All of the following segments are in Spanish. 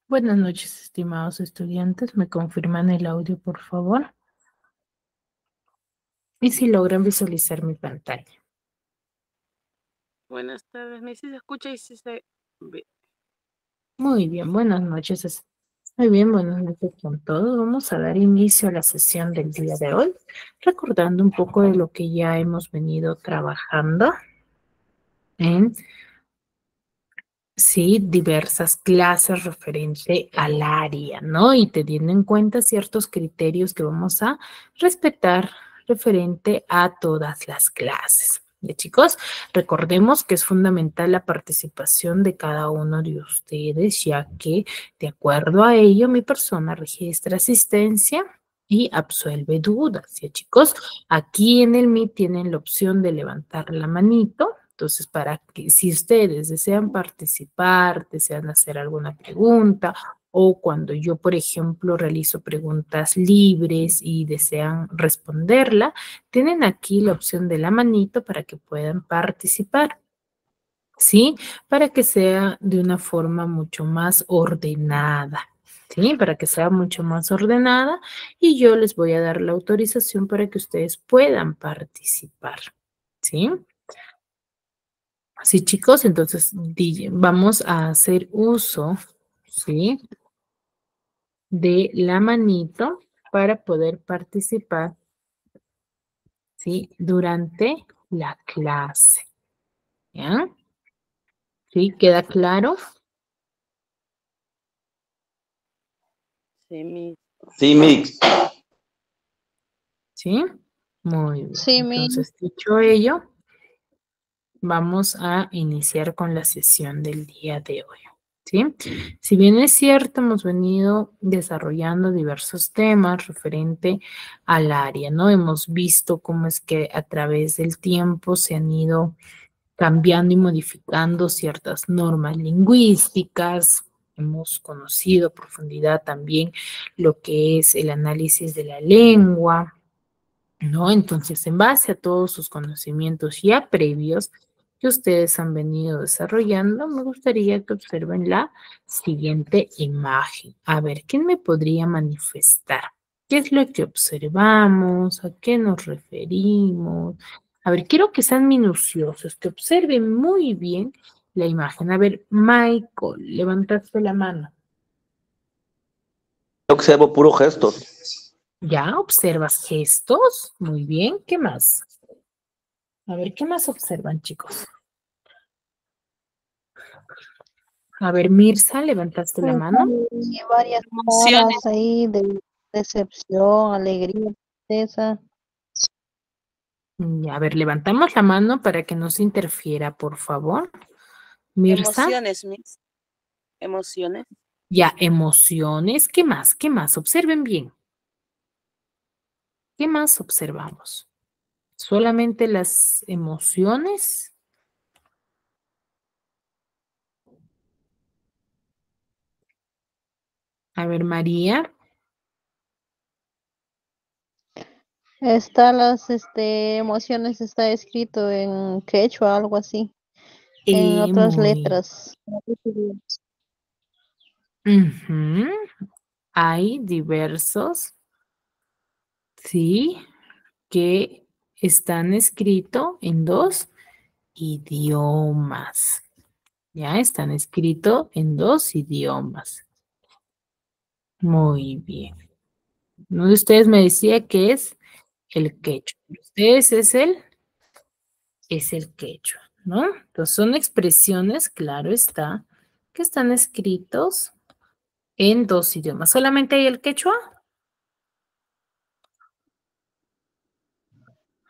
Buenas noches, estimados estudiantes. ¿Me confirman el audio, por favor? Y si logran visualizar mi pantalla. Buenas tardes, ¿me si se escucha y si se ve? Muy bien, buenas noches. Muy bien, buenas noches con todos. Vamos a dar inicio a la sesión del día de hoy, recordando un poco de lo que ya hemos venido trabajando en sí, diversas clases referente al área, ¿no? Y teniendo en cuenta ciertos criterios que vamos a respetar referente a todas las clases. ¿Ya, chicos? Recordemos que es fundamental la participación de cada uno de ustedes, ya que de acuerdo a ello mi persona registra asistencia y absuelve dudas. ¿Ya, chicos? Aquí en el Meet tienen la opción de levantar la manito. Entonces, para que si ustedes desean participar, desean hacer alguna pregunta, o cuando yo, por ejemplo, realizo preguntas libres y desean responderla, tienen aquí la opción de la manito para que puedan participar. ¿Sí? Para que sea de una forma mucho más ordenada. ¿Sí? Para que sea mucho más ordenada y yo les voy a dar la autorización para que ustedes puedan participar. ¿Sí? Sí, chicos, entonces vamos a hacer uso, ¿sí? De la manito para poder participar, ¿sí? Durante la clase, ¿ya? ¿Sí? ¿Queda claro? Sí, Sí, Mix. ¿Sí? Muy bien. Sí, Entonces, dicho ello, vamos a iniciar con la sesión del día de hoy. ¿Sí? Si bien es cierto, hemos venido desarrollando diversos temas referente al área, ¿no? Hemos visto cómo es que a través del tiempo se han ido cambiando y modificando ciertas normas lingüísticas. Hemos conocido a profundidad también lo que es el análisis de la lengua, ¿no? Entonces, en base a todos sus conocimientos ya previos que ustedes han venido desarrollando, me gustaría que observen la siguiente imagen. A ver, ¿quién me podría manifestar? ¿Qué es lo que observamos? ¿A qué nos referimos? A ver, quiero que sean minuciosos, que observen muy bien la imagen. A ver, Michael, levantaste la mano. Yo observo puros gestos. ¿Ya observas gestos? Muy bien, ¿qué más? A ver, ¿qué más observan, chicos? A ver, Mirza, levantaste la pues, mano. hay varias emociones. caras ahí de decepción, alegría, tristeza. A ver, levantamos la mano para que no se interfiera, por favor. Mirza, Emociones, mis emociones. ya, emociones. ¿Qué más? ¿Qué más? Observen bien. ¿Qué más observamos? ¿Solamente las emociones? A ver, María. Está las emociones, está escrito en quechua, algo así, en otras Muy. letras. Ujú. Hay diversos, sí, que están escritos en dos idiomas. Ya están escritos en dos idiomas. Muy bien. Uno de ustedes me decía que es el quechua. Ustedes es el quechua, ¿no? Entonces son expresiones, claro está, que están escritos en dos idiomas. ¿Solamente hay el quechua?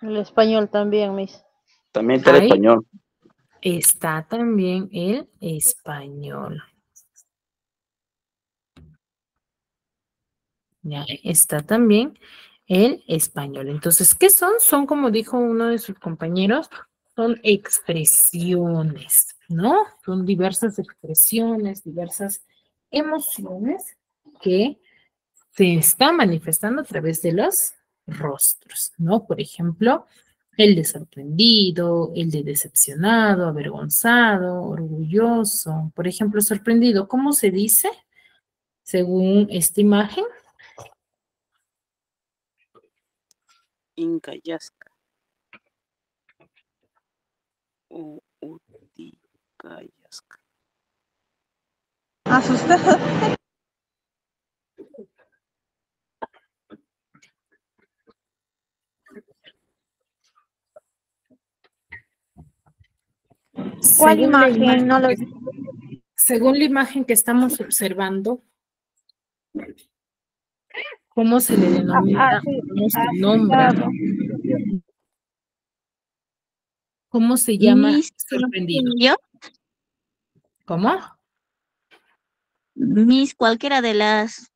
El español también, mis. También está el Ahí español. está también el español. Ya está también el español. Entonces, ¿qué son? Son, como dijo uno de sus compañeros, son expresiones, ¿no? Son diversas expresiones, diversas emociones que se están manifestando a través de los rostros, ¿no? Por ejemplo, el de sorprendido, el de decepcionado, avergonzado, orgulloso. Por ejemplo, sorprendido, ¿cómo se dice? según esta imagen. Incayasca. O Uticayasca. Asustado. ¿Cuál Según la imagen? No lo según la imagen que estamos observando, ¿cómo se le denomina? sí, ¿Cómo se nombra? asustado. ¿Cómo se llama Miss, sorprendido? yo, ¿Cómo? Miss, cualquiera de las,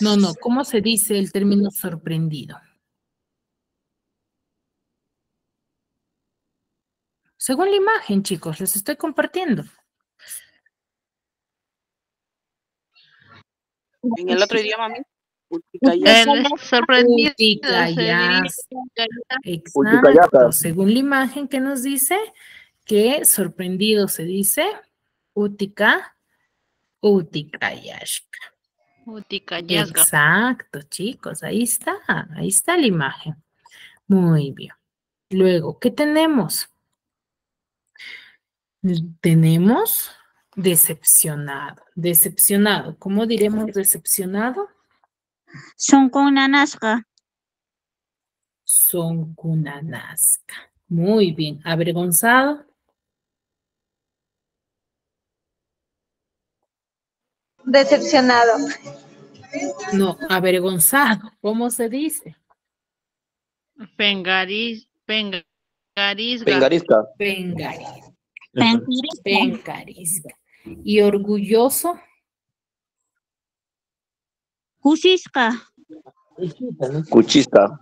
No, ¿cómo se dice el término sorprendido? Según la imagen, chicos, les estoy compartiendo. En el otro idioma, mi. Uticayasca. sorprendido Uticayasca. Uticayasca. Exacto. Según la imagen que nos dice que sorprendido se dice uticayasca. Uticayasca. Exacto, chicos, ahí está la imagen. Muy bien. Luego, ¿qué tenemos? Tenemos decepcionado. Decepcionado. ¿Cómo diremos decepcionado? Son con nanasca. Sonkunanaska. Muy bien. Avergonzado. Decepcionado. No, avergonzado. ¿Cómo se dice? Pengarisga. Pengarisca. Pencarisca. Y orgulloso. Cusisca. Cuchisca.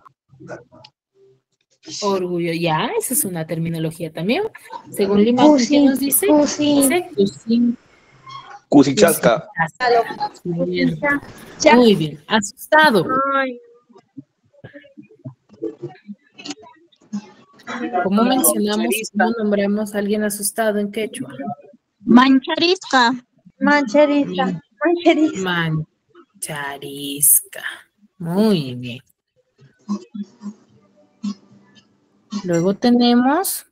Orgullo. Ya, esa es una terminología también. Según la imagen que nos dice, dice cusin. Cusichasca. Muy bien. Asustado. ¿Cómo mencionamos, cómo nombramos a alguien asustado en quechua? Mancharisca. Mancherista. Mancharisca. Muy bien. Luego tenemos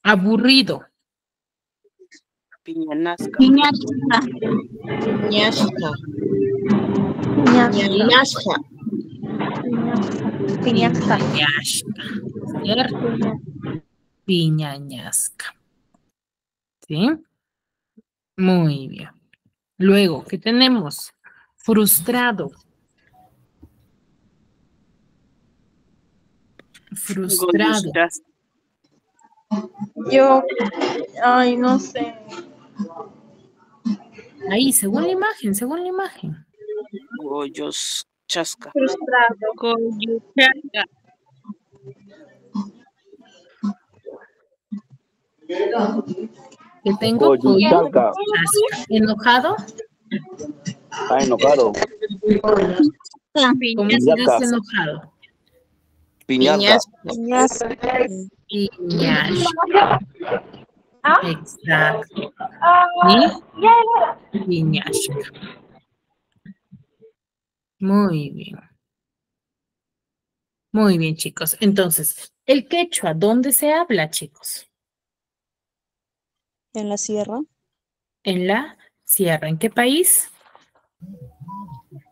aburrido. Piñanasca. Piñasca. Piñasca. ¿Cierto? Piñañasca. ¿Sí? Muy bien. Luego, ¿qué tenemos? Frustrado. Frustrado. Goyushasca. Yo, ay, no sé. Ahí, según la imagen, según la imagen. Goyoschasca. Frustrado. Coyuchasca. ¿Qué tengo? Coyuchasca. ¿Enojado? Está enojado. ¿Cómo se Piñaca. dice enojado? Piñaca. Piñasca. Exacto. ¿Y? Piñasca. Muy bien. Muy bien, chicos. Entonces, el quechua, ¿dónde se habla, chicos? En la sierra. En la sierra. ¿En qué país?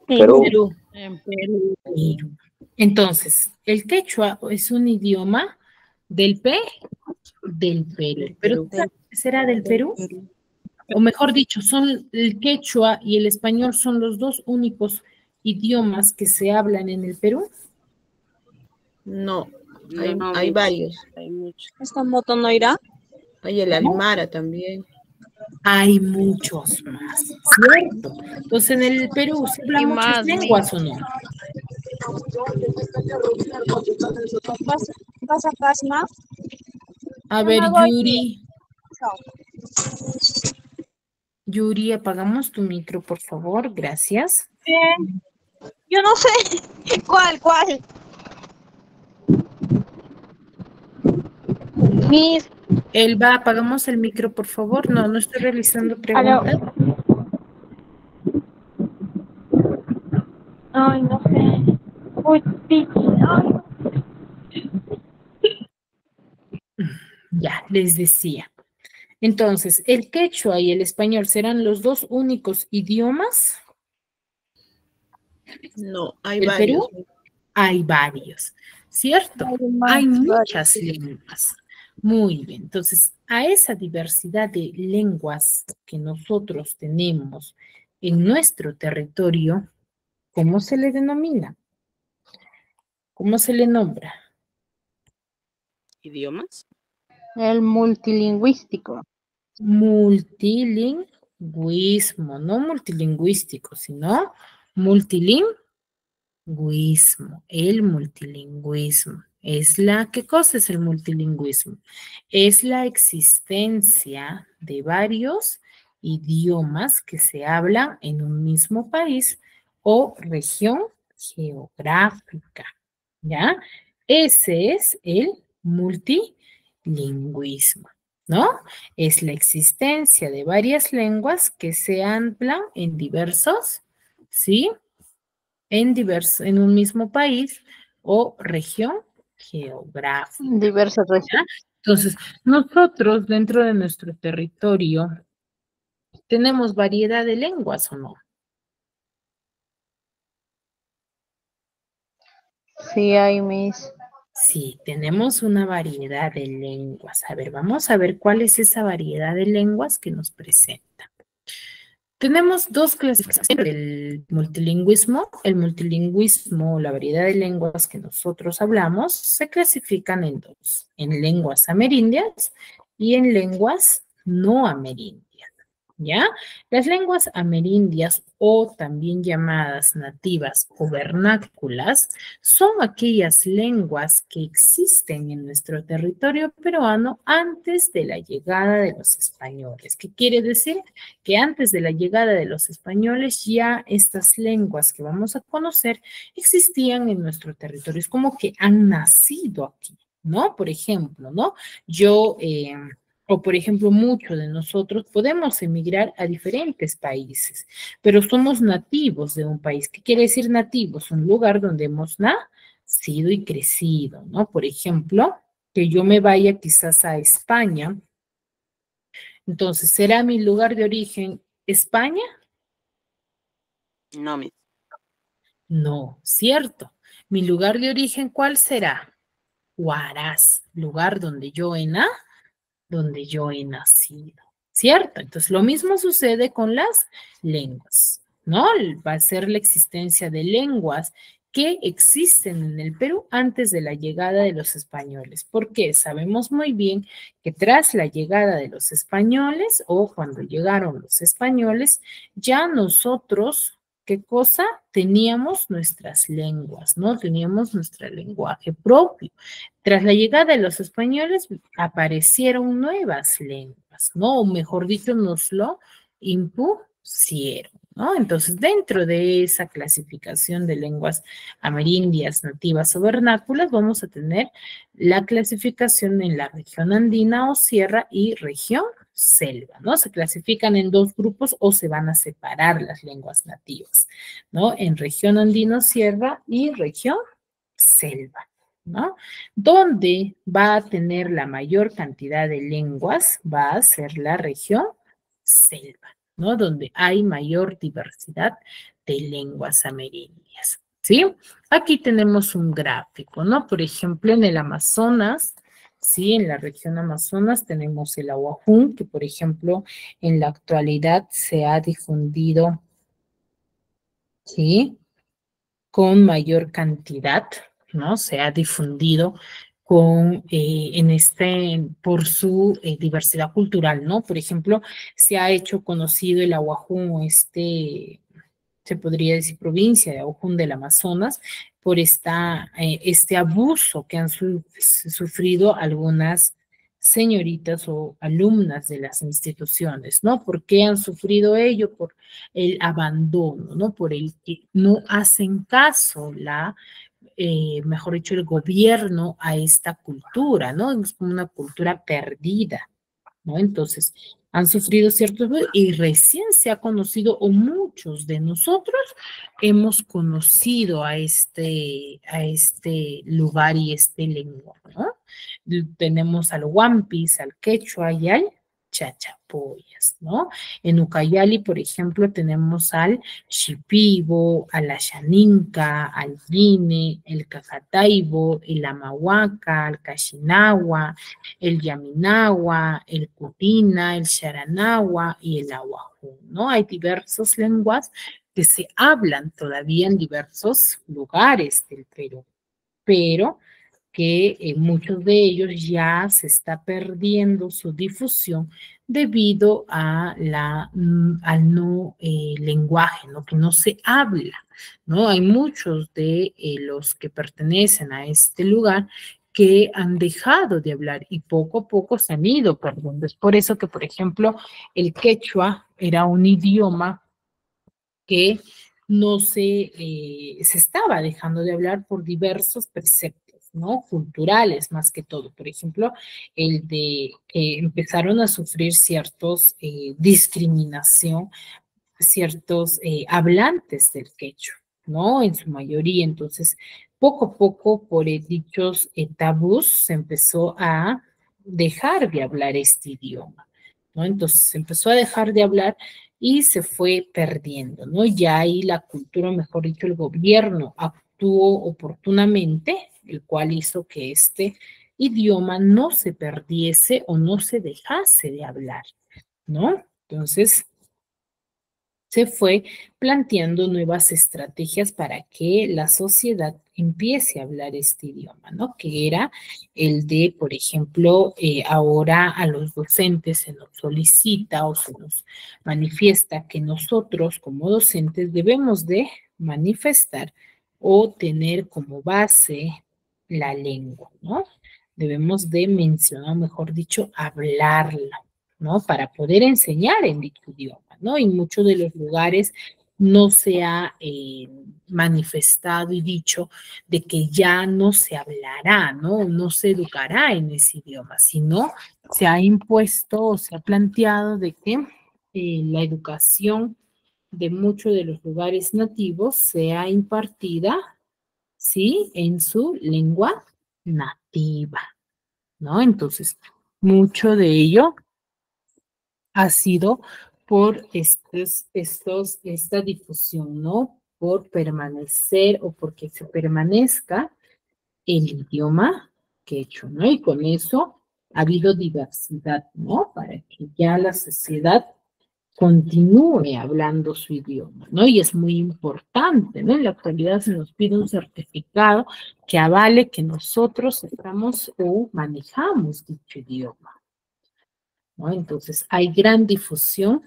Perú. Perú. En Perú. Perú. Entonces, el quechua es un idioma del Perú. ¿Pero será del Perú? O mejor dicho, son el quechua y el español son los dos únicos idiomas que se hablan en el Perú. No, No, hay mi. varios. Hay mucho. ¿Esta moto no irá? Hay el Aymara también. Hay muchos más, ¿cierto? Entonces, en el Perú, ¿se hablan Y muchas más, lenguas o no? ¿Vas a Casma? A No ver, me voy. Yuri. Chao. Yuri, apagamos tu micro, por favor. Gracias. Bien. Yo no sé. ¿Cuál? Miss, Elba, apagamos el micro, por favor. No estoy realizando preguntas. Ay, no sé. Uy, ay. Ya, les decía. Entonces, ¿el quechua y el español serán los dos únicos idiomas No, hay del varios. Perú? Hay varios, ¿cierto? Hay muchas lenguas. Muy bien, entonces, a esa diversidad de lenguas que nosotros tenemos en nuestro territorio, ¿cómo se le denomina? ¿Cómo se le nombra? ¿Idiomas? El multilingüístico. Multilingüismo, no multilingüístico, sino multilingüismo. El multilingüismo. ¿Qué cosa es el multilingüismo? Es la existencia de varios idiomas que se hablan en un mismo país o región geográfica, ¿ya? Ese es el multilingüismo, ¿no? Es la existencia de varias lenguas que se hablan en diversos, ¿sí? En un mismo país o región geográfica. Diversas ¿Ya? regiones. Entonces, nosotros dentro de nuestro territorio tenemos variedad de lenguas, ¿o no? Sí, hay mis. Sí, tenemos una variedad de lenguas. A ver, vamos a ver cuál es esa variedad de lenguas que nos presenta. Tenemos dos clasificaciones del multilingüismo. El multilingüismo, la variedad de lenguas que nosotros hablamos, se clasifican en dos, en lenguas amerindias y en lenguas no amerindias, ¿ya? Las lenguas amerindias o también llamadas nativas o vernáculas son aquellas lenguas que existen en nuestro territorio peruano antes de la llegada de los españoles. ¿Qué quiere decir? Que antes de la llegada de los españoles ya estas lenguas que vamos a conocer existían en nuestro territorio. Es como que han nacido aquí, ¿no? Por ejemplo, ¿no? O por ejemplo, muchos de nosotros podemos emigrar a diferentes países, pero somos nativos de un país. ¿Qué quiere decir nativos? Un lugar donde hemos nacido y crecido, ¿no? Por ejemplo, que yo me vaya quizás a España. Entonces, ¿será mi lugar de origen España? No, mis. No, cierto. ¿Mi lugar de origen cuál será? Huaraz, lugar donde yo he nacido, ¿cierto? Entonces, lo mismo sucede con las lenguas, ¿no? Va a ser la existencia de lenguas que existen en el Perú antes de la llegada de los españoles. Porque sabemos muy bien que tras la llegada de los españoles o cuando llegaron los españoles, ya nosotros, ¿qué cosa? Teníamos nuestras lenguas, ¿no? Teníamos nuestro lenguaje propio. Tras la llegada de los españoles aparecieron nuevas lenguas, ¿no? O mejor dicho, nos lo impusieron, ¿no? Entonces, dentro de esa clasificación de lenguas amerindias, nativas o vernáculas, vamos a tener la clasificación en la región andina o sierra y región selva, ¿no? Se clasifican en dos grupos o se van a separar las lenguas nativas, ¿no? En región andino, sierra y región selva, ¿no? Donde va a tener la mayor cantidad de lenguas va a ser la región selva, ¿no? Donde hay mayor diversidad de lenguas amerindias, ¿sí? Aquí tenemos un gráfico, ¿no? Por ejemplo, en el Amazonas, sí, en la región Amazonas tenemos el ahuajún, que por ejemplo, en la actualidad se ha difundido, ¿sí? Con mayor cantidad, ¿no? Se ha difundido por su diversidad cultural, ¿no? Por ejemplo, se ha hecho conocido el ahuajún, se podría decir provincia de Aujún del Amazonas, por este abuso que han sufrido algunas señoritas o alumnas de las instituciones, ¿no? ¿Por qué han sufrido ello? Por el abandono, ¿no? Por el que no hacen caso mejor dicho, el gobierno a esta cultura, ¿no? Es como una cultura perdida, ¿no? Entonces, han sufrido ciertos y recién se ha conocido, o muchos de nosotros hemos conocido a este lugar y este lengua, ¿no? Tenemos al Wampis, al Quechua y al Chachapoyas, ¿no? En Ucayali, por ejemplo, tenemos al Shipibo, al Ashaninka, al Guine, el Cacataibo, el Amahuaca, el Cachinagua, el Yaminagua, el Cutina, el Sharanagua y el Ahuajú, ¿no? Hay diversas lenguas que se hablan todavía en diversos lugares del Perú, pero que muchos de ellos ya se está perdiendo su difusión debido a al no lenguaje, ¿no? Que no se habla, ¿no? Hay muchos de los que pertenecen a este lugar que han dejado de hablar y poco a poco se han ido perdiendo. Es por eso que, por ejemplo, el quechua era un idioma que no se estaba dejando de hablar por diversos preceptos, ¿no? Culturales más que todo. Por ejemplo, el de que empezaron a sufrir ciertos discriminación, ciertos hablantes del quechua, ¿no? En su mayoría. Entonces, poco a poco, por dichos tabús, se empezó a dejar de hablar este idioma, ¿no? Entonces, se empezó a dejar de hablar y se fue perdiendo, ¿no? Ya ahí la cultura, mejor dicho, el gobierno actuó oportunamente, el cual hizo que este idioma no se perdiese o no se dejase de hablar, ¿no? Entonces, se fue planteando nuevas estrategias para que la sociedad empiece a hablar este idioma, ¿no? Que era el de, por ejemplo, ahora a los docentes se nos solicita o se nos manifiesta que nosotros como docentes debemos de manifestar o tener como base la lengua, ¿no? Debemos de mencionar, mejor dicho, hablarla, ¿no? Para poder enseñar en dicho idioma, ¿no? Y muchos de los lugares no se ha manifestado y dicho de que ya no se hablará, ¿no? No se educará en ese idioma, sino se ha impuesto o se ha planteado de que la educación de muchos de los lugares nativos sea impartida, ¿sí? En su lengua nativa, ¿no? Entonces, mucho de ello ha sido por esta difusión, ¿no? Por permanecer o porque se permanezca el idioma quechua, ¿no? Y con eso ha habido diversidad, ¿no? Para que ya la sociedad continúe hablando su idioma, ¿no? Y es muy importante, ¿no? En la actualidad se nos pide un certificado que avale que nosotros estamos o manejamos dicho idioma, ¿no? Entonces, hay gran difusión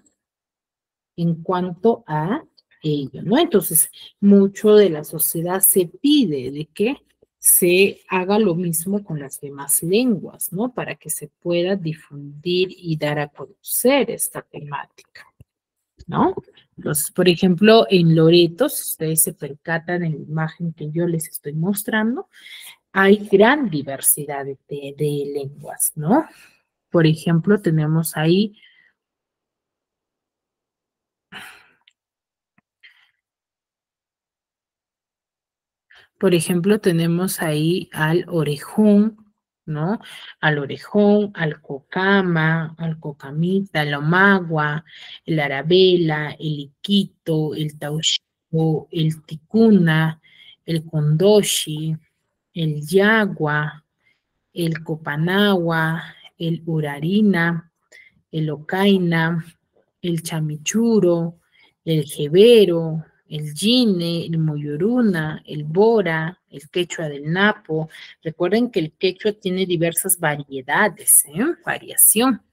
en cuanto a ello, ¿no? Entonces, mucho de la sociedad se pide de que se haga lo mismo con las demás lenguas, ¿no? Para que se pueda difundir y dar a conocer esta temática, ¿no? Entonces, por ejemplo, en Loreto, si ustedes se percatan en la imagen que yo les estoy mostrando, hay gran diversidad de lenguas, ¿no? Por ejemplo, tenemos ahí al orejón, ¿no? Al orejón, al cocama, al cocamita, al omagua, el arabela, el iquito, el tauxico, el ticuna, el condoshi, el yagua, el copanagua, el urarina, el ocaina, el chamichuro, el jebero, el yine, el moyoruna, el bora, el quechua del Napo. Recuerden que el quechua tiene diversas variedades, variación,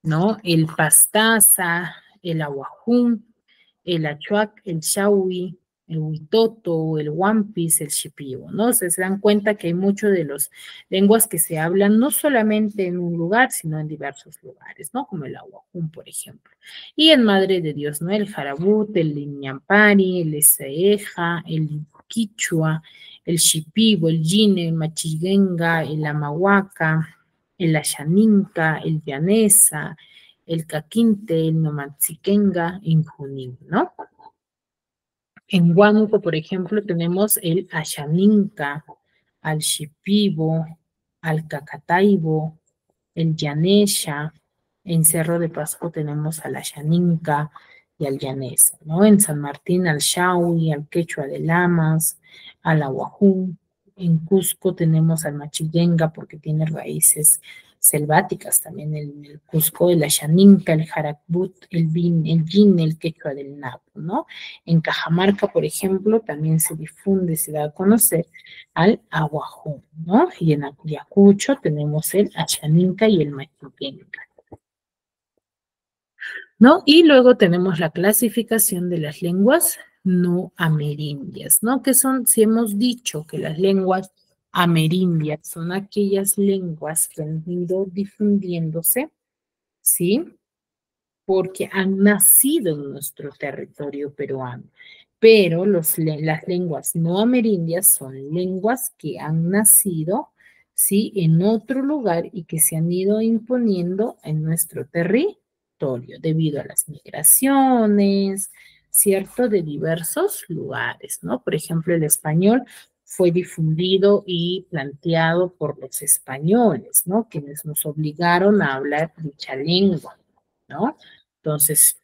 ¿no? El pastaza, el aguajún, el achuac, el chaui, el huitoto, el wampis, el shipibo, ¿no? Se dan cuenta que hay mucho de las lenguas que se hablan no solamente en un lugar, sino en diversos lugares, ¿no? Como el aguajún, por ejemplo. Y en Madre de Dios, ¿no? El jarabut, el iñampari, el eseja, el quichua, el shipibo, el yine, el machiguenga, el amahuaca, el ashaninka, el llanesa, el caquinte, el nomaxiquenga, en Junín, ¿no? En Huánuco, por ejemplo, tenemos el ashaninka, al shipibo, al cacataibo, el yanesha. En Cerro de Pasco tenemos al ashaninka y al llanesa, ¿no? En San Martín al shaui, al quechua de Lamas, al ahuajú. En Cusco tenemos al machillenga porque tiene raíces selváticas también el Cusco, el ashaninka, el jaracbut, el yin, el quechua del napo, ¿no? En Cajamarca, por ejemplo, también se difunde, se da a conocer al ahuajú, ¿no? Y en Ayacucho tenemos el ashaninka y el machillenga, ¿no? Y luego tenemos la clasificación de las lenguas no amerindias, ¿no? Que son, si hemos dicho que las lenguas amerindias son aquellas lenguas que han ido difundiéndose, ¿sí? Porque han nacido en nuestro territorio peruano. Pero las lenguas no amerindias son lenguas que han nacido, ¿sí? En otro lugar y que se han ido imponiendo en nuestro territorio debido a las migraciones, ¿cierto? De diversos lugares, ¿no? Por ejemplo, el español fue difundido y planteado por los españoles, ¿no? Quienes nos obligaron a hablar dicha lengua, ¿no? Entonces,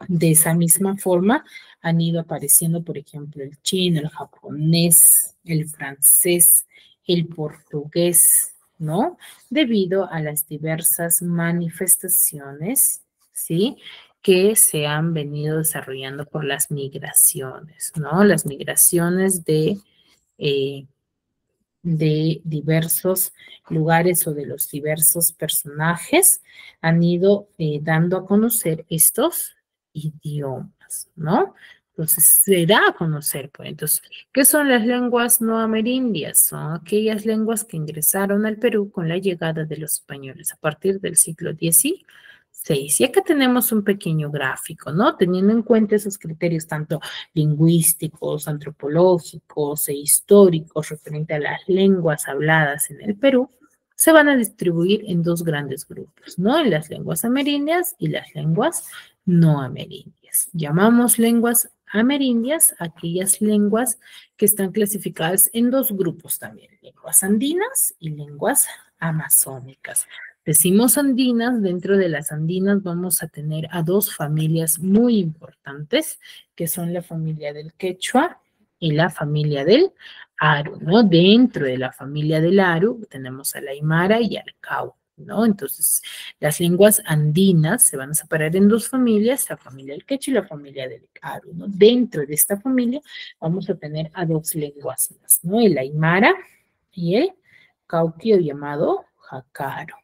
de esa misma forma han ido apareciendo, por ejemplo, el chino, el japonés, el francés, el portugués, ¿no? Debido a las diversas manifestaciones, ¿sí? Que se han venido desarrollando por las migraciones, ¿no? Las migraciones de diversos lugares o de los diversos personajes han ido dando a conocer estos idiomas, ¿no? Entonces, se da a conocer, pues. Entonces, ¿qué son las lenguas no amerindias? Son aquellas lenguas que ingresaron al Perú con la llegada de los españoles a partir del siglo XVI. Y acá tenemos un pequeño gráfico, ¿no? Teniendo en cuenta esos criterios tanto lingüísticos, antropológicos e históricos referente a las lenguas habladas en el Perú, se van a distribuir en dos grandes grupos, ¿no? En las lenguas amerindias y las lenguas no amerindias. Llamamos lenguas amerindias aquellas lenguas que están clasificadas en dos grupos también, lenguas andinas y lenguas amazónicas. Decimos andinas, dentro de las andinas vamos a tener a dos familias muy importantes, que son la familia del quechua y la familia del aru, ¿no? Dentro de la familia del aru tenemos al aymara y al cau, ¿no? Entonces, las lenguas andinas se van a separar en dos familias, la familia del quechua y la familia del aru, ¿no? Dentro de esta familia vamos a tener a dos lenguas más, ¿no? El aymara y el cauquio llamado jacaro.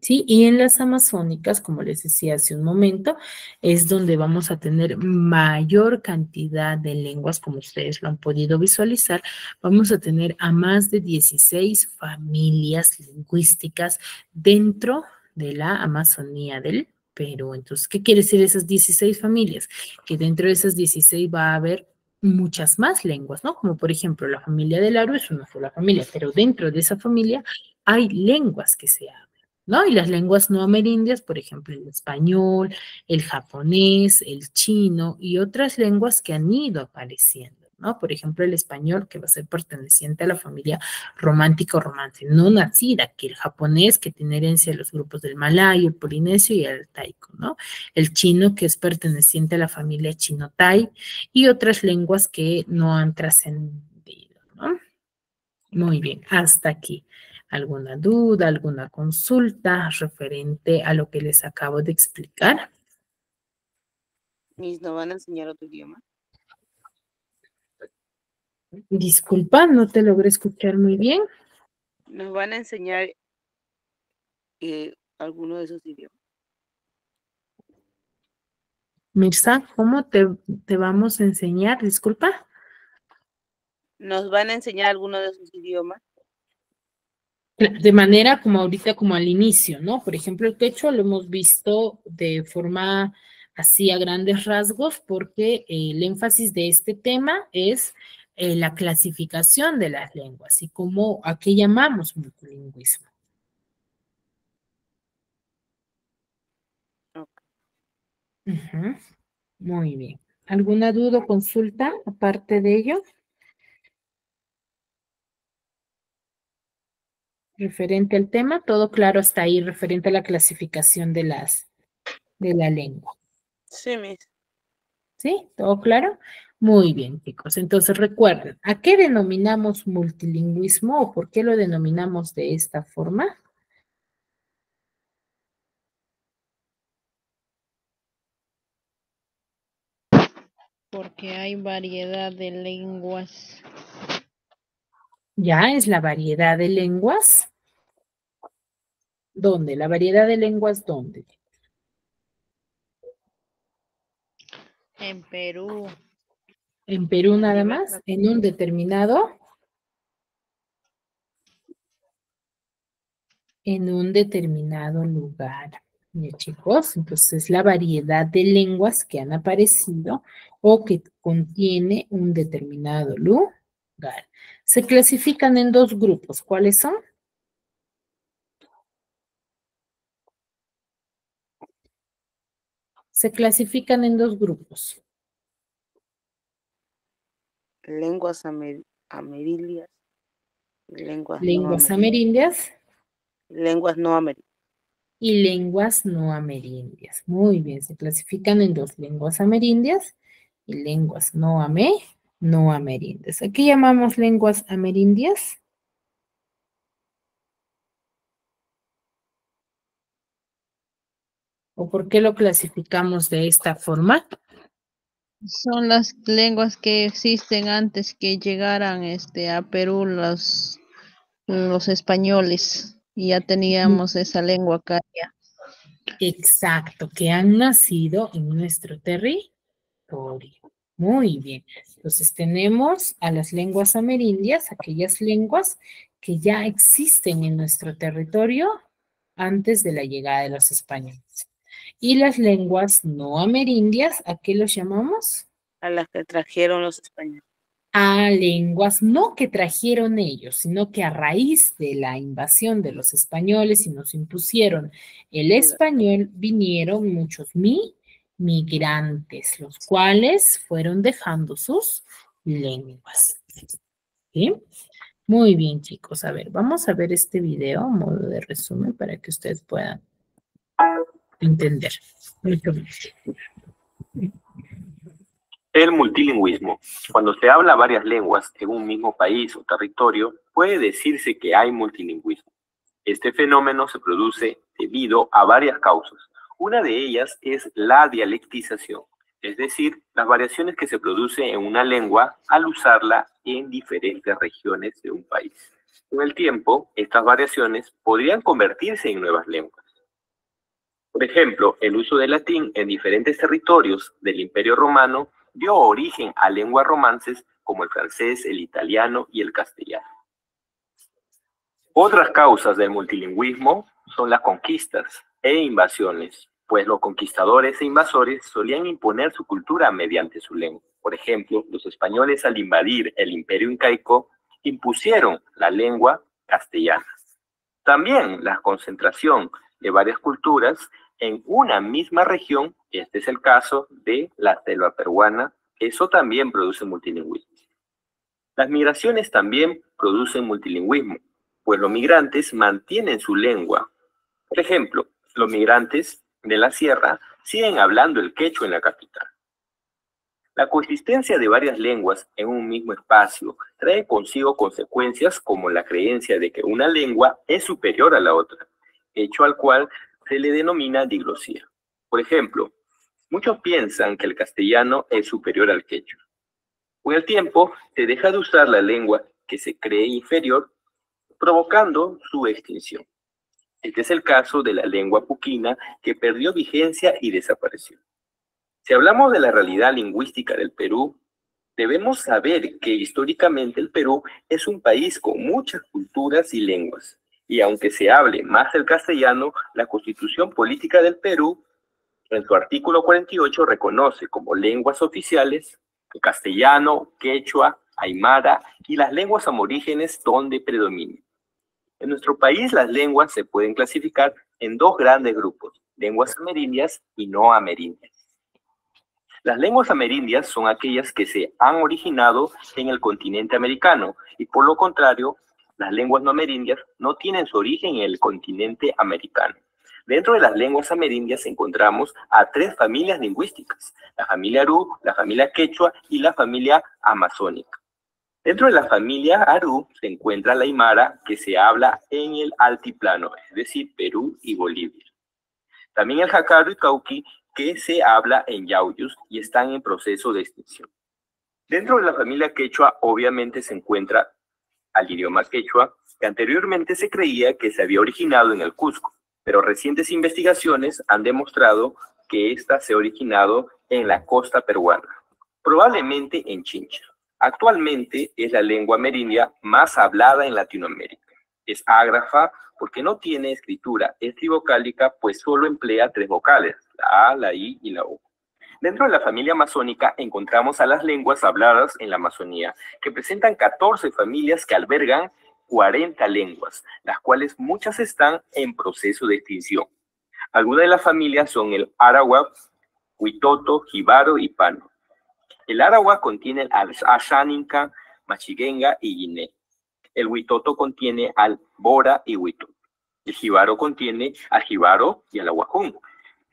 Sí, y en las amazónicas, como les decía hace un momento, es donde vamos a tener mayor cantidad de lenguas, como ustedes lo han podido visualizar. Vamos a tener a más de 16 familias lingüísticas dentro de la Amazonía del Perú. Entonces, ¿qué quiere decir esas 16 familias? Que dentro de esas 16 va a haber muchas más lenguas, ¿no? Como por ejemplo, la familia del Aru es una sola familia, pero dentro de esa familia hay lenguas que se hablan, ¿no? Y las lenguas no amerindias, por ejemplo, el español, el japonés, el chino y otras lenguas que han ido apareciendo, ¿no? Por ejemplo, el español, que va a ser perteneciente a la familia romántica o romance, no nacida, que el japonés, que tiene herencia de los grupos del malayo, el polinesio y el taico, ¿no? El chino, que es perteneciente a la familia chino-tai y otras lenguas que no han trascendido, ¿no? Muy bien, hasta aquí. ¿Alguna duda, alguna consulta referente a lo que les acabo de explicar? ¿Nos van a enseñar otro idioma? Disculpa, no te logré escuchar muy bien. ¿Nos van a enseñar alguno de esos idiomas? Mirza, ¿cómo te vamos a enseñar? Disculpa. ¿Nos van a enseñar alguno de esos idiomas? De manera como ahorita, como al inicio, ¿no? Por ejemplo, el quechua lo hemos visto de forma así a grandes rasgos, porque el énfasis de este tema es la clasificación de las lenguas y cómo, a qué llamamos multilingüismo. Ujú. Muy bien. ¿Alguna duda o consulta aparte de ello? Referente al tema, todo claro hasta ahí, referente a la clasificación de la lengua. Sí, Miss. ¿Sí? ¿Todo claro? Muy bien, chicos. Entonces recuerden, ¿a qué denominamos multilingüismo o por qué lo denominamos de esta forma? Porque hay variedad de lenguas. Ya es la variedad de lenguas. ¿Dónde? ¿La variedad de lenguas dónde? En Perú. ¿En Perú A nada nivel más? ¿En un determinado? En un determinado lugar. Bien, chicos, entonces la variedad de lenguas que han aparecido o que contiene un determinado lugar. Se clasifican en dos grupos. ¿Cuáles son? Se clasifican en dos grupos. Lenguas amerilias. Lenguas no Lenguas amerindias. amerindias Lenguas no amerindias. y lenguas no amerindias. Muy bien, se clasifican en dos, lenguas amerindias y lenguas no amerindias. ¿A qué llamamos lenguas amerindias? ¿O por qué lo clasificamos de esta forma? Son las lenguas que existen antes que llegaran a Perú los españoles. Y ya teníamos esa lengua acá ya. Exacto, que han nacido en nuestro territorio. Muy bien. Entonces tenemos a las lenguas amerindias, aquellas lenguas que ya existen en nuestro territorio antes de la llegada de los españoles. Y las lenguas no amerindias, ¿a qué los llamamos? A las que trajeron los españoles. A lenguas no que trajeron ellos, sino que a raíz de la invasión de los españoles y nos impusieron el español, vinieron muchos migrantes, los cuales fueron dejando sus lenguas. ¿Sí? Muy bien, chicos. A ver, vamos a ver este video a modo de resumen para que ustedes puedan entender. Mucho más. El multilingüismo. Cuando se habla varias lenguas en un mismo país o territorio, puede decirse que hay multilingüismo. Este fenómeno se produce debido a varias causas. Una de ellas es la dialectización, es decir, las variaciones que se producen en una lengua al usarla en diferentes regiones de un país. Con el tiempo, estas variaciones podrían convertirse en nuevas lenguas. Por ejemplo, el uso del latín en diferentes territorios del Imperio Romano dio origen a lenguas romances como el francés, el italiano y el castellano. Otras causas del multilingüismo son las conquistas e invasiones, pues los conquistadores e invasores solían imponer su cultura mediante su lengua. Por ejemplo, los españoles al invadir el Imperio Incaico impusieron la lengua castellana. También la concentración de varias culturas en una misma región, este es el caso de la selva peruana, eso también produce multilingüismo. Las migraciones también producen multilingüismo, pues los migrantes mantienen su lengua. Por ejemplo, los migrantes de la sierra siguen hablando el quechua en la capital. La coexistencia de varias lenguas en un mismo espacio trae consigo consecuencias como la creencia de que una lengua es superior a la otra, hecho al cual se le denomina diglosía. Por ejemplo, muchos piensan que el castellano es superior al quechua. Con el tiempo, se deja de usar la lengua que se cree inferior, provocando su extinción. Este es el caso de la lengua puquina, que perdió vigencia y desapareció. Si hablamos de la realidad lingüística del Perú, debemos saber que históricamente el Perú es un país con muchas culturas y lenguas. Y aunque se hable más el castellano, la constitución política del Perú En su artículo 48 reconoce como lenguas oficiales el castellano, quechua, aymara y las lenguas aborígenes donde predominan. En nuestro país las lenguas se pueden clasificar en dos grandes grupos, lenguas amerindias y no amerindias. Las lenguas amerindias son aquellas que se han originado en el continente americano y por lo contrario, las lenguas no amerindias no tienen su origen en el continente americano. Dentro de las lenguas amerindias encontramos a tres familias lingüísticas, la familia Aru, la familia Quechua y la familia amazónica. Dentro de la familia Aru se encuentra la aymara, que se habla en el altiplano, es decir, Perú y Bolivia. También el jácaro y cauqui, que se habla en Yauyos y están en proceso de extinción. Dentro de la familia quechua, obviamente se encuentra al idioma quechua, que anteriormente se creía que se había originado en el Cusco, pero recientes investigaciones han demostrado que ésta se ha originado en la costa peruana, probablemente en Chincha. Actualmente es la lengua amerindia más hablada en Latinoamérica. Es ágrafa porque no tiene escritura, es trivocálica pues solo emplea tres vocales, la A, la I y la U. Dentro de la familia amazónica encontramos a las lenguas habladas en la Amazonía, que presentan 14 familias que albergan 40 lenguas, las cuales muchas están en proceso de extinción. Algunas de las familias son el Arawak, Huitoto, Jibaro y Pano. El Arawak contiene al Ashaninka, Machiguenga y Guiné. El Huitoto contiene al Bora y Huito. El Jibaro contiene al Jibaro y al Aguajún.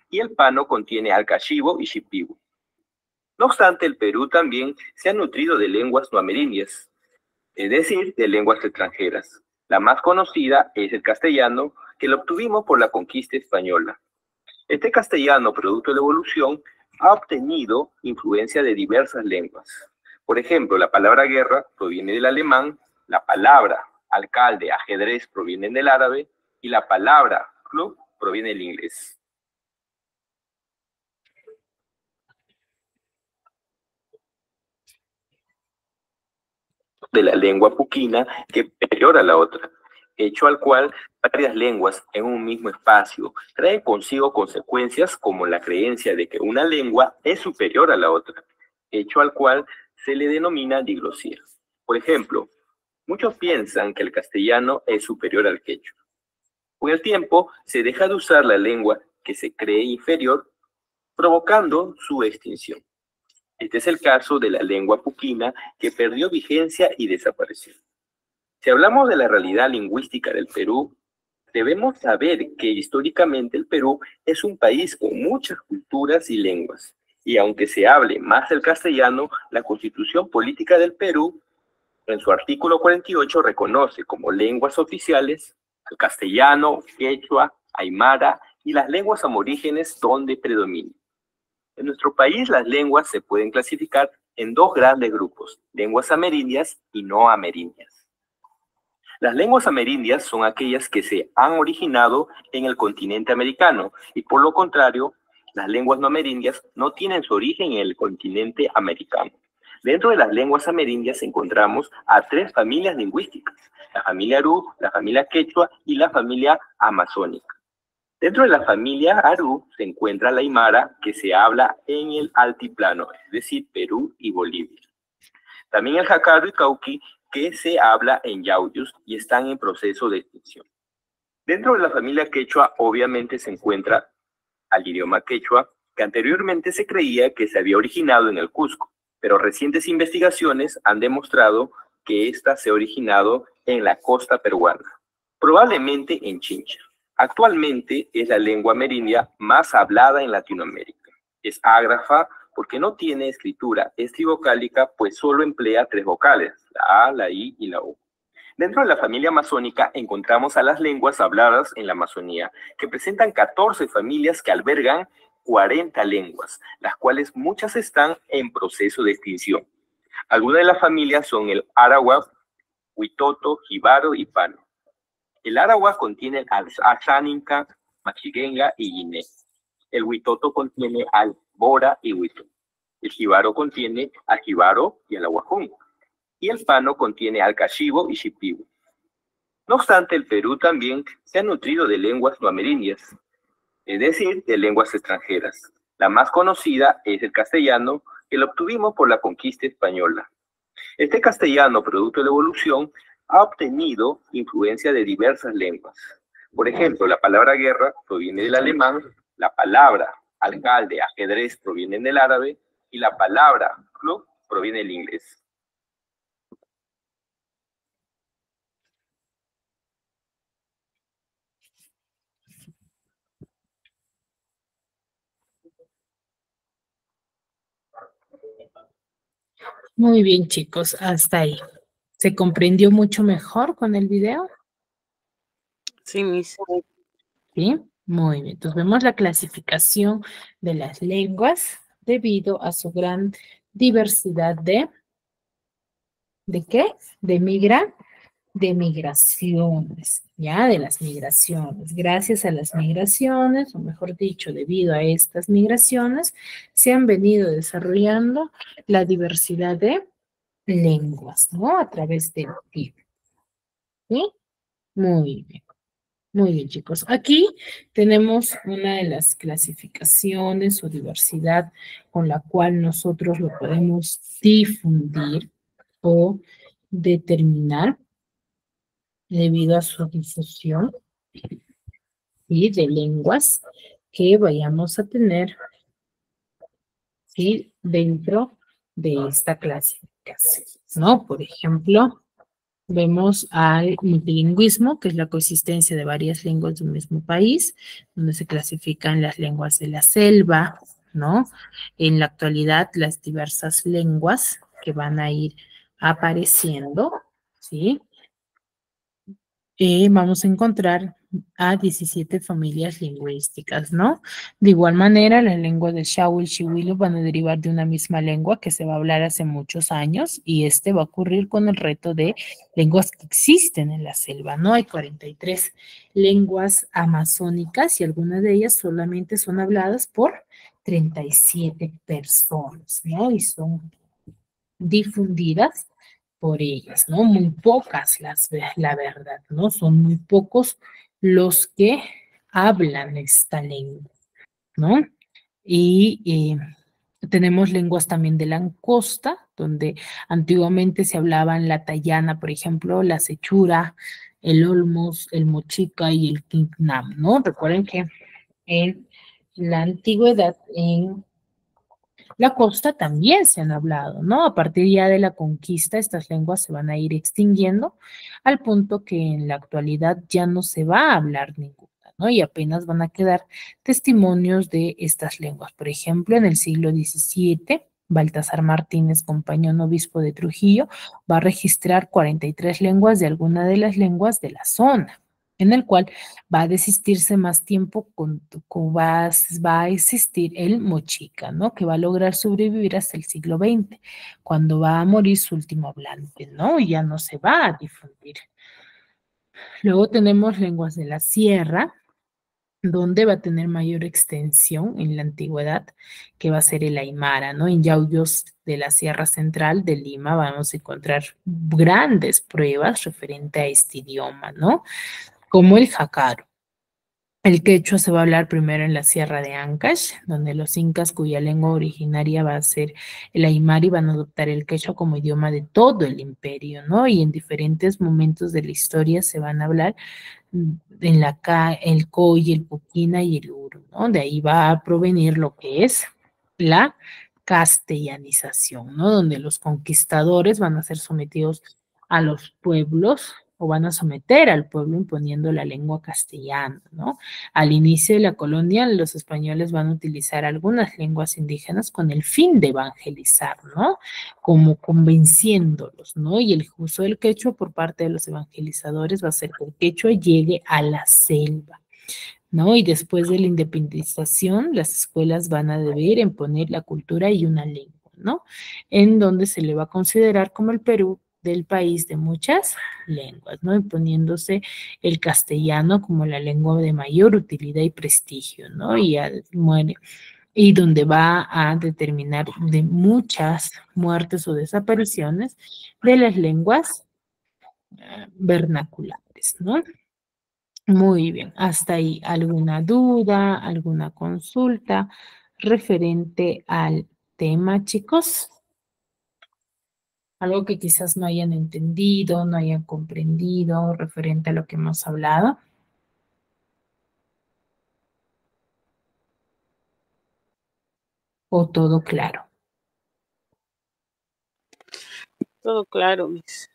Y el Pano contiene al Cachibo y Shipibo. No obstante, el Perú también se ha nutrido de lenguas no amerindias, es decir, de lenguas extranjeras. La más conocida es el castellano, que lo obtuvimos por la conquista española. Este castellano, producto de la evolución, ha obtenido influencia de diversas lenguas. Por ejemplo, la palabra guerra proviene del alemán, la palabra alcalde, ajedrez provienen del árabe y la palabra club proviene del inglés. De la lengua puquina que es superior a la otra, hecho al cual varias lenguas en un mismo espacio traen consigo consecuencias como la creencia de que una lengua es superior a la otra, hecho al cual se le denomina diglosía. Por ejemplo, muchos piensan que el castellano es superior al quechua. Con el tiempo se deja de usar la lengua que se cree inferior, provocando su extinción. Este es el caso de la lengua puquina, que perdió vigencia y desapareció. Si hablamos de la realidad lingüística del Perú, debemos saber que históricamente el Perú es un país con muchas culturas y lenguas. Y aunque se hable más el castellano, la Constitución Política del Perú, en su artículo 48, reconoce como lenguas oficiales el castellano, quechua, aymara y las lenguas aborígenes donde predominan. En nuestro país las lenguas se pueden clasificar en dos grandes grupos, lenguas amerindias y no amerindias. Las lenguas amerindias son aquellas que se han originado en el continente americano y por lo contrario, las lenguas no amerindias no tienen su origen en el continente americano. Dentro de las lenguas amerindias encontramos a tres familias lingüísticas, la familia Aru, la familia Quechua y la familia amazónica. Dentro de la familia Aru se encuentra la aymara, que se habla en el altiplano, es decir, Perú y Bolivia. También el jácaro y cauqui, que se habla en Yauyos y están en proceso de extinción. Dentro de la familia quechua, obviamente se encuentra al idioma quechua, que anteriormente se creía que se había originado en el Cusco, pero recientes investigaciones han demostrado que ésta se ha originado en la costa peruana, probablemente en Chincha. Actualmente es la lengua amerindia más hablada en Latinoamérica. Es ágrafa porque no tiene escritura, es trivocálica pues solo emplea tres vocales, la A, la I y la U. Dentro de la familia amazónica encontramos a las lenguas habladas en la Amazonía, que presentan 14 familias que albergan 40 lenguas, las cuales muchas están en proceso de extinción. Algunas de las familias son el Arawak, Huitoto, Jibaro y Pano. El Arawak contiene al Ashaninka, Machiguenga y Guiné. El Huitoto contiene al Bora y Huito. El Jibaro contiene al Jibaro y al Aguajún. Y el Pano contiene al Cachibo y Shipibo. No obstante, el Perú también se ha nutrido de lenguas no amerindias, es decir, de lenguas extranjeras. La más conocida es el castellano, que lo obtuvimos por la conquista española. Este castellano, producto de la evolución, ha obtenido influencia de diversas lenguas. Por ejemplo, la palabra guerra proviene del alemán, la palabra alcalde, ajedrez proviene del árabe y la palabra club proviene del inglés. Muy bien, chicos, hasta ahí. ¿Se comprendió mucho mejor con el video? Sí, Miss. Sí, muy bien. Entonces vemos la clasificación de las lenguas debido a su gran diversidad ¿de qué? De migraciones, ¿ya? De las migraciones. Gracias a las migraciones, o mejor dicho, debido a estas migraciones, se han venido desarrollando la diversidad de lenguas, ¿no? A través del tiempo. ¿Sí? Muy bien. Muy bien, chicos. Aquí tenemos una de las clasificaciones o diversidad con la cual nosotros lo podemos difundir o determinar debido a su difusión y de lenguas que vayamos a tener, ¿sí? Dentro de esta clasificación, ¿no? Por ejemplo, vemos al multilingüismo, que es la coexistencia de varias lenguas de un mismo país, donde se clasifican las lenguas de la selva, ¿no? En la actualidad, las diversas lenguas que van a ir apareciendo, ¿sí? Vamos a encontrar a 17 familias lingüísticas, ¿no? De igual manera, las lenguas del Shawil y Shiwilu van a derivar de una misma lengua que se va a hablar hace muchos años y este va a ocurrir con el reto de lenguas que existen en la selva, ¿no? Hay 43 lenguas amazónicas y algunas de ellas solamente son habladas por 37 personas, ¿no? Y son difundidas por ellas, ¿no? Muy pocas, la verdad, ¿no? Son muy pocos los que hablan esta lengua, ¿no? Y tenemos lenguas también de la costa, donde antiguamente se hablaban la tayana, por ejemplo, la sechura, el olmos, el mochica y el quignam, ¿no? Recuerden que en la antigüedad, en la costa también se han hablado, ¿no? A partir ya de la conquista, estas lenguas se van a ir extinguiendo al punto que en la actualidad ya no se va a hablar ninguna, ¿no? Y apenas van a quedar testimonios de estas lenguas. Por ejemplo, en el siglo XVII, Baltasar Martínez, compañón obispo de Trujillo, va a registrar 43 lenguas de alguna de las lenguas de la zona, en el cual va a desistirse más tiempo, va a existir el mochica, ¿no? Que va a lograr sobrevivir hasta el siglo XX, cuando va a morir su último hablante, ¿no? Y ya no se va a difundir. Luego tenemos lenguas de la sierra, donde va a tener mayor extensión en la antigüedad, que va a ser el aymara, ¿no? En Yauyos de la Sierra Central de Lima vamos a encontrar grandes pruebas referente a este idioma, ¿no? Como el jacaro. El quechua se va a hablar primero en la Sierra de Ancash, donde los incas, cuya lengua originaria va a ser el aymara, van a adoptar el quechua como idioma de todo el imperio, ¿no? Y en diferentes momentos de la historia se van a hablar en el coy, el puquina y el uru, ¿no? De ahí va a provenir lo que es la castellanización, ¿no? Donde los conquistadores van a ser sometidos a los pueblos o van a someter al pueblo imponiendo la lengua castellana, ¿no? Al inicio de la colonia, los españoles van a utilizar algunas lenguas indígenas con el fin de evangelizar, ¿no? Como convenciéndolos, ¿no? Y el uso del quechua por parte de los evangelizadores va a hacer que el quechua llegue a la selva, ¿no? Y después de la independización, las escuelas van a deber imponer la cultura y una lengua, ¿no? En donde se le va a considerar como el Perú del país de muchas lenguas, ¿no? Imponiéndose el castellano como la lengua de mayor utilidad y prestigio, ¿no? Y donde va a determinar de muchas muertes o desapariciones de las lenguas vernaculares, ¿no? Muy bien, hasta ahí. ¿Alguna duda, alguna consulta referente al tema, chicos? Algo que quizás no hayan entendido, no hayan comprendido referente a lo que hemos hablado. ¿O todo claro? Todo claro, Miss.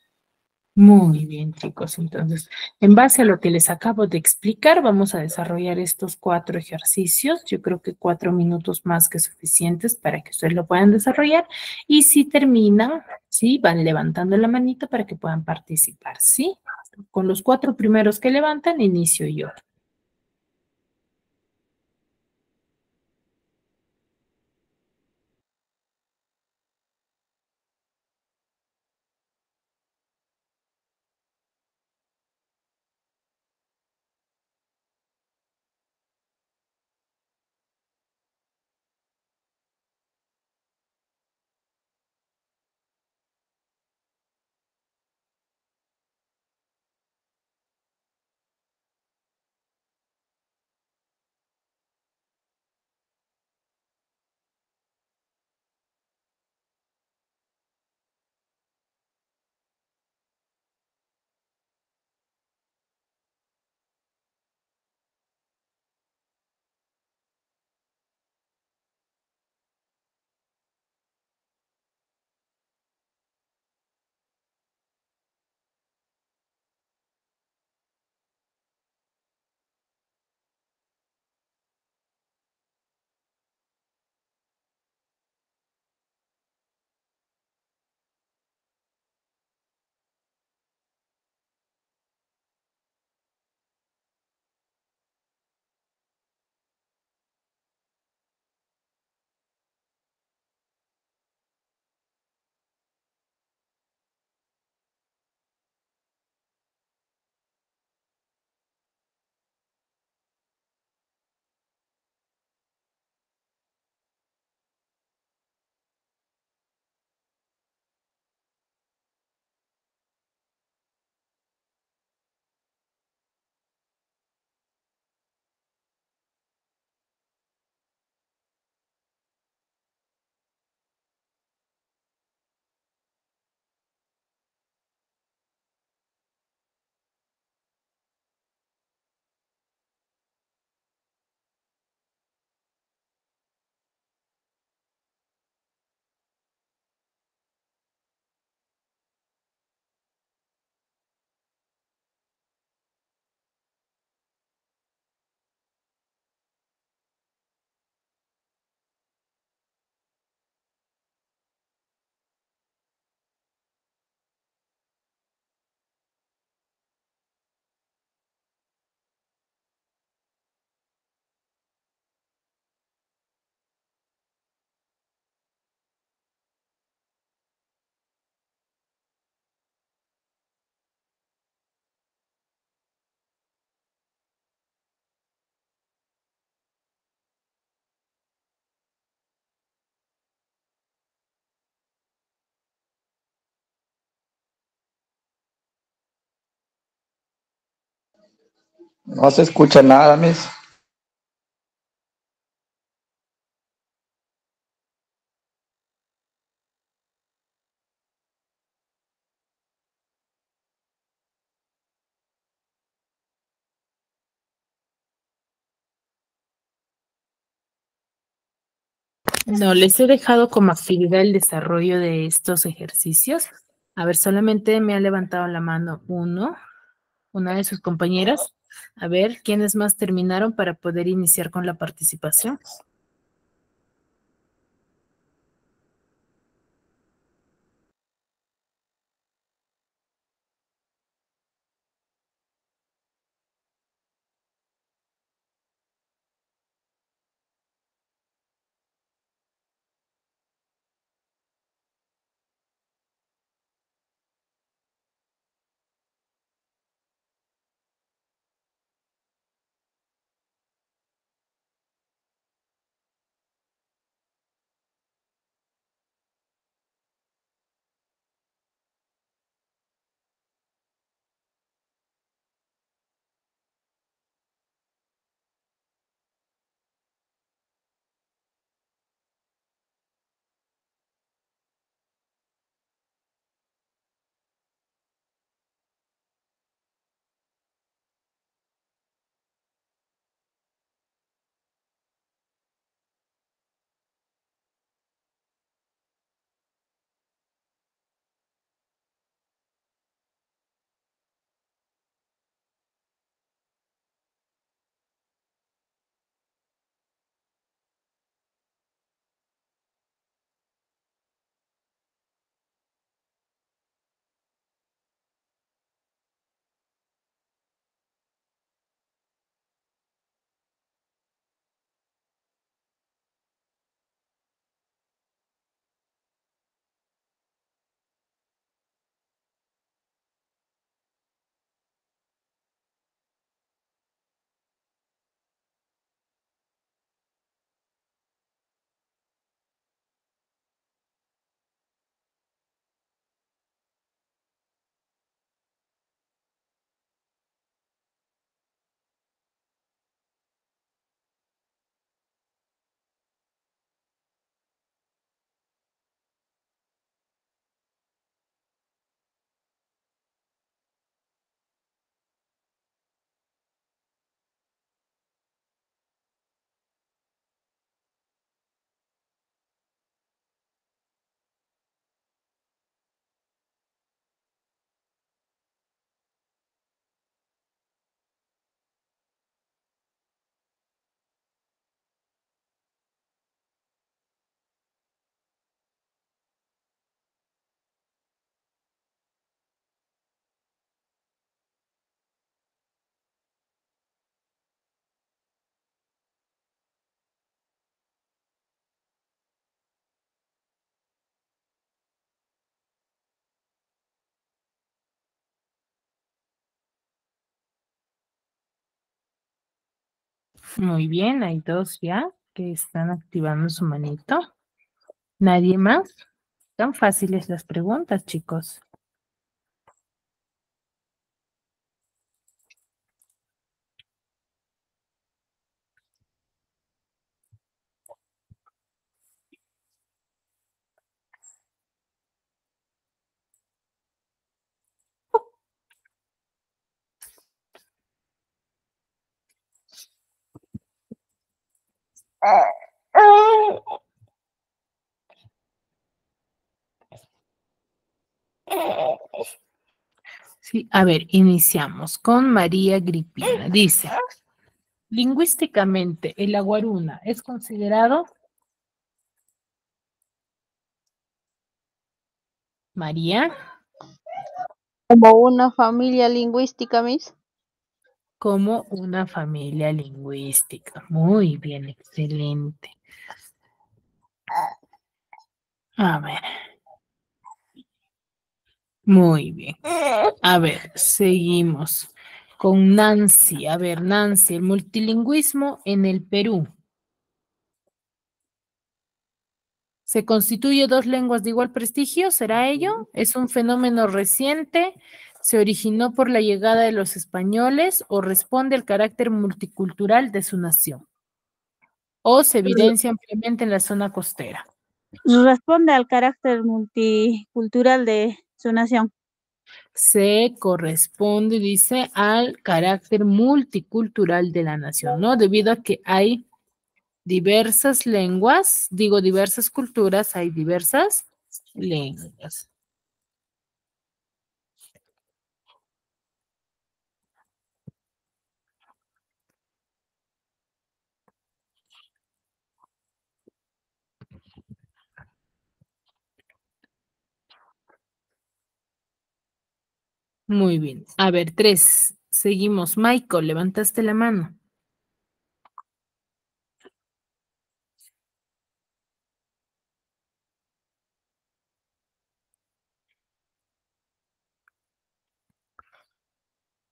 Muy bien, chicos. Entonces, en base a lo que les acabo de explicar, vamos a desarrollar estos 4 ejercicios. Yo creo que 4 minutos más que suficientes para que ustedes lo puedan desarrollar. Y si terminan, ¿sí? Van levantando la manita para que puedan participar, ¿sí? Con los 4 primeros que levantan, inicio yo. No se escucha nada, Miss. No, les he dejado como actividad el desarrollo de estos ejercicios. A ver, solamente me ha levantado la mano una de sus compañeras. A ver, ¿quiénes más terminaron para poder iniciar con la participación? Muy bien, hay dos ya que están activando su manito. ¿Nadie más? Tan fáciles las preguntas, chicos. Sí, a ver, iniciamos con María Gripina. Dice, lingüísticamente, el aguaruna es considerado, María, Como una familia lingüística, Miss. como una familia lingüística. Muy bien, excelente. A ver. Muy bien. A ver, seguimos con Nancy. A ver, Nancy, el multilingüismo en el Perú. ¿Se constituye dos lenguas de igual prestigio? ¿Será ello? ¿Es un fenómeno reciente? ¿Se originó por la llegada de los españoles o responde al carácter multicultural de su nación? ¿O se evidencia ampliamente en la zona costera? Responde al carácter multicultural de su nación. Se corresponde, dice, al carácter multicultural de la nación, ¿no? Debido a que hay diversas lenguas, digo diversas culturas, hay diversas lenguas. Muy bien. A ver, 3. Seguimos. Michael, levantaste la mano.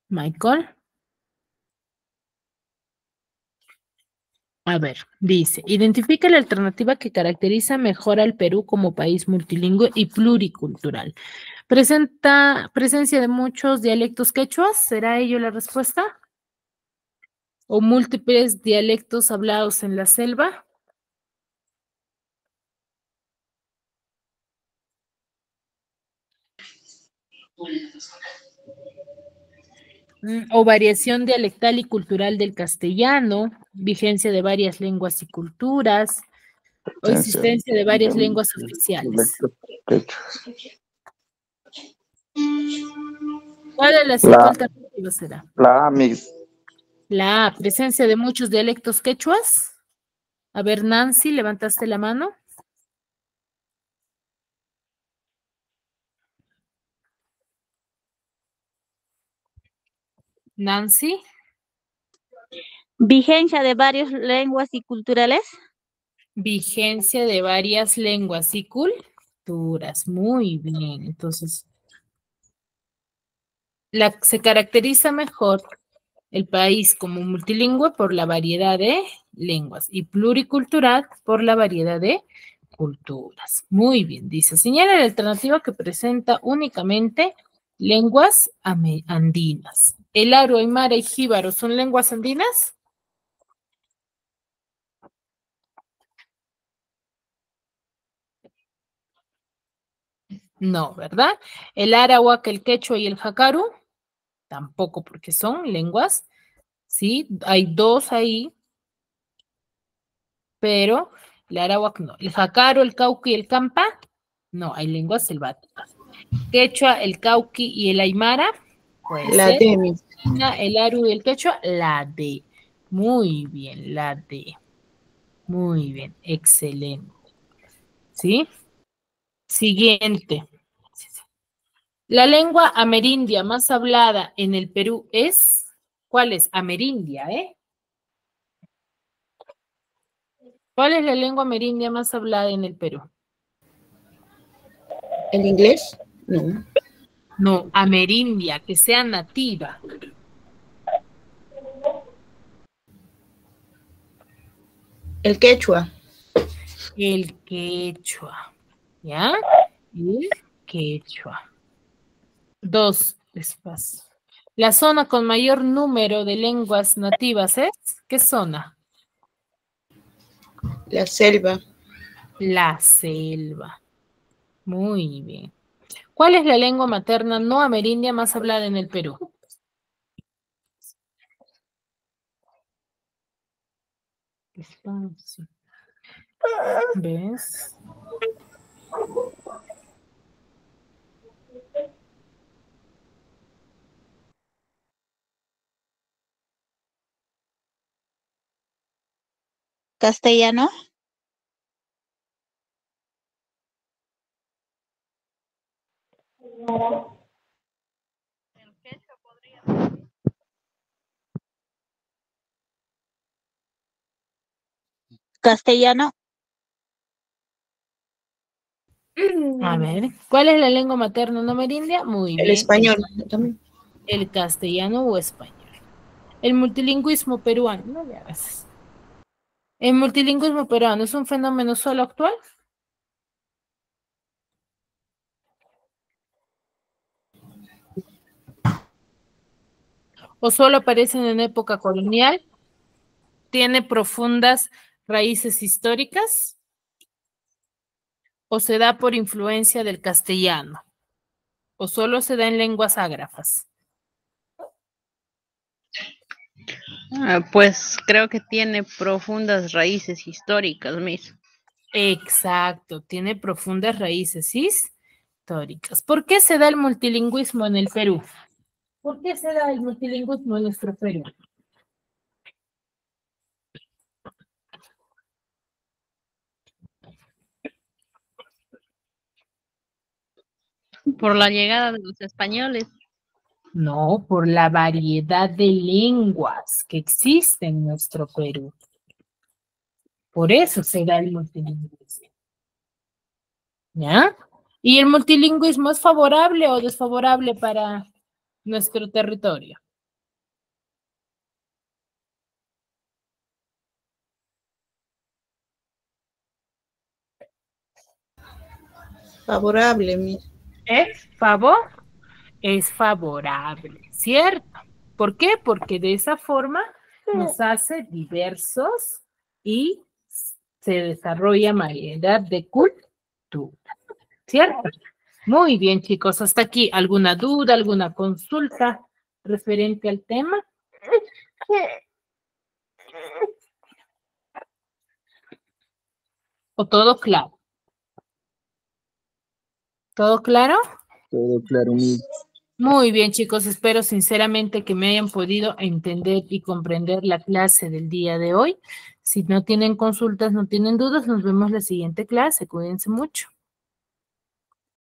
Michael. A ver, dice, identifica la alternativa que caracteriza mejor al Perú como país multilingüe y pluricultural. ¿Presenta presencia de muchos dialectos quechuas? ¿Será ello la respuesta? ¿O múltiples dialectos hablados en la selva? O variación dialectal y cultural del castellano, vigencia de varias lenguas y culturas, o existencia de varias lenguas oficiales. ¿Cuál de las cinco alternativas será? La A, Miss. La A, presencia de muchos dialectos quechuas. A ver, Nancy, levantaste la mano. Nancy. Vigencia de varias lenguas y culturales. Vigencia de varias lenguas y culturas. Muy bien. Entonces, se caracteriza mejor el país como multilingüe por la variedad de lenguas y pluricultural por la variedad de culturas. Muy bien, dice, señala la alternativa que presenta únicamente lenguas andinas. ¿El aro, aymara y jíbaro son lenguas andinas? No, ¿verdad? ¿El arawak, el quechua y el jacaru? Tampoco, porque son lenguas, ¿sí? Hay dos ahí, pero el arawak no. El jacaru, el cauca y el campa, no, hay lenguas selváticas. Quechua, el cauqui y el aymara, puede La ser. D, Miss. El aru y el quechua, la D. Muy bien, la D. Muy bien, excelente. ¿Sí? Siguiente. La lengua amerindia más hablada en el Perú es, ¿cuál es? Amerindia, ¿eh? ¿Cuál es la lengua amerindia más hablada en el Perú? ¿El inglés? No. No, amerindia, que sea nativa. El quechua. El quechua. ¿Ya? El quechua. 2 espacio. La zona con mayor número de lenguas nativas es, ¿qué zona? La selva. La selva. Muy bien. ¿Cuál es la lengua materna no amerindia más hablada en el Perú? Despacio. ¿Ves? Castellano. Castellano. A ver, ¿cuál es la lengua materna no amerindia? Muy El bien. español también. El castellano o español. El multilingüismo peruano. No le hagas. ¿El multilingüismo peruano es un fenómeno solo actual? ¿O solo aparecen en época colonial? ¿Tiene profundas raíces históricas? ¿O se da por influencia del castellano? ¿O solo se da en lenguas ágrafas? Pues creo que tiene profundas raíces históricas, Miss. Exacto, tiene profundas raíces históricas. ¿Por qué se da el multilingüismo en el Perú? ¿Por qué se da el multilingüismo en nuestro Perú? Por la llegada de los españoles. No, por la variedad de lenguas que existe en nuestro Perú. Por eso se da el multilingüismo. ¿Ya? ¿Y el multilingüismo es favorable o desfavorable para nuestro territorio? Favorable, Miss. Es favorable, ¿cierto? ¿Por qué? Porque de esa forma nos hace diversos y se desarrolla variedad de cultura, ¿cierto? Muy bien, chicos, hasta aquí. ¿Alguna duda, alguna consulta referente al tema? ¿O todo claro? ¿Todo claro? Todo claro, Miss. Muy bien, chicos, espero sinceramente que me hayan podido entender y comprender la clase del día de hoy. Si no tienen consultas, no tienen dudas, nos vemos la siguiente clase. Cuídense mucho.